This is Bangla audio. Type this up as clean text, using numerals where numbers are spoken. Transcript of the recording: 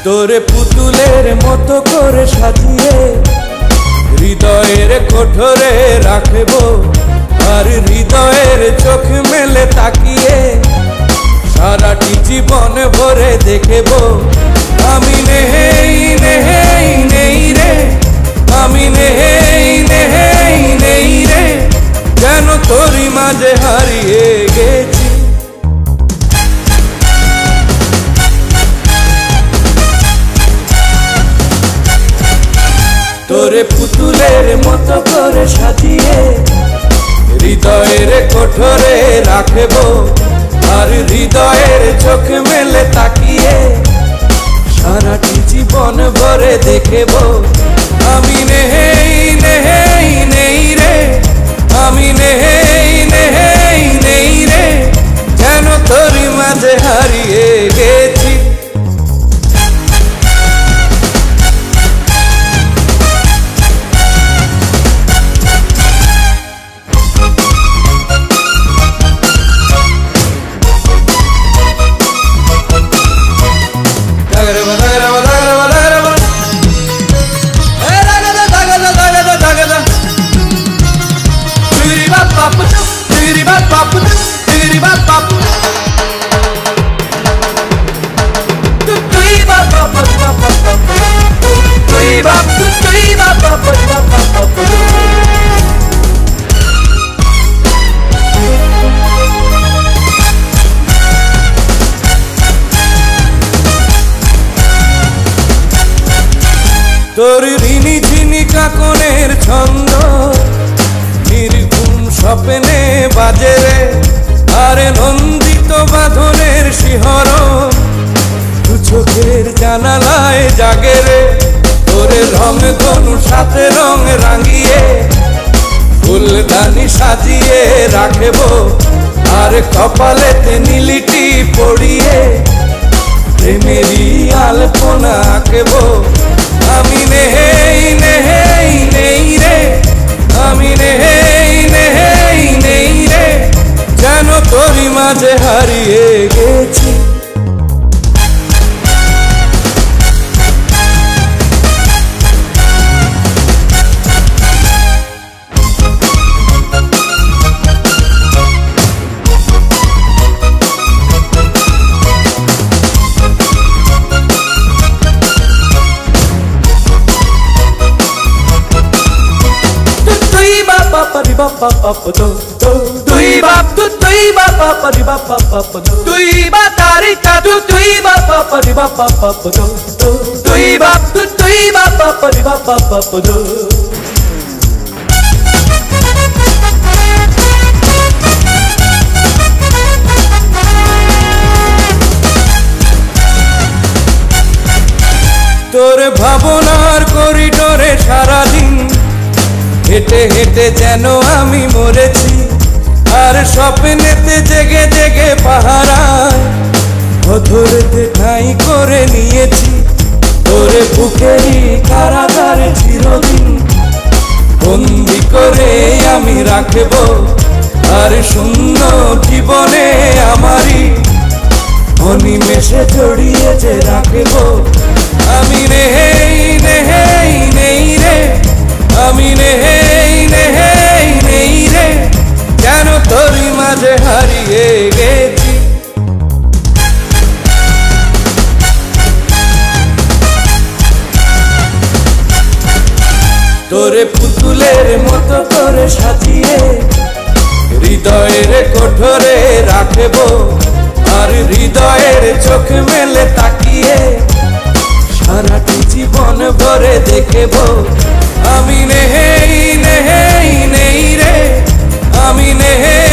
তোরে পুতুলের মতো করে সাজিয়ে হৃদয়ের কোঠরে রাখবো, আর হৃদয়ের চোখ মেলে তাকিয়ে সারাটি জীবন ভরে দেখবো। আমি নেই নেই নেই রে, আমি নেই নেই নেই রে, যেন তোরই মাঝে হারিয়ে গেছি। তোরে পুতুলের মতো করে সাজিয়ে হৃদয়ের কোঠরে রাখবো, আর হৃদয়ের চোখ মেলে তাকিয়ে সারাটি জীবন ভরে দেখবো। আমি নেই নেই নেই রে, আমি নেই নেই নেই রে, যেন তোরই মাঝে হারিয়ে গেছি। তোর ঋণী ঝিনি কাকনের ছন্দ নির্ঘুম স্বপ্নে বাজে রে, আরে নন্দিত বাঁধনের শিহরণ দু চোখের জানালায় জাগে রে। তোর রং ধনু সাথে রং রাঙিয়ে ফুলদানি সাজিয়ে রাখবো, আর কপালেতে নীলিটি পড়িয়ে প্রেমেরই আলপনা আঁকবো। আমি নেই নেই নেই রে, আমি নেই নেই নেই রে, যেন তোরই মাঝে হারিয়ে গেছি। তোর ভাবনার করিডোরে সারাদিন হেঁটে হেঁটে যেন আমি মরেছি, আর স্বপ্নেতে জেগে জেগে পাহারায় অধরেতে ঠাঁই করে নিয়েছি। তোরে বুকেরই কারাগারে চিরদিন বন্দি করে আমি রাখবো, আর শূন্য জীবনে আমারই অনিমেষে জড়িয়ে যে রাখবো। আমি নেই নেই নেই রে, আমি নেই নেই নেই রে, যেন তোরই মাঝে হারিয়ে গেছি। তোরে পুতুলের মতো করে সাজিয়ে হৃদয়ের কোঠরে রাখবো, আর হৃদয়ের চোখ মেলে তাকিয়ে সারাটি জীবন ভরে দেখবো। আমি নেই নেই নেই রে, আমি নেই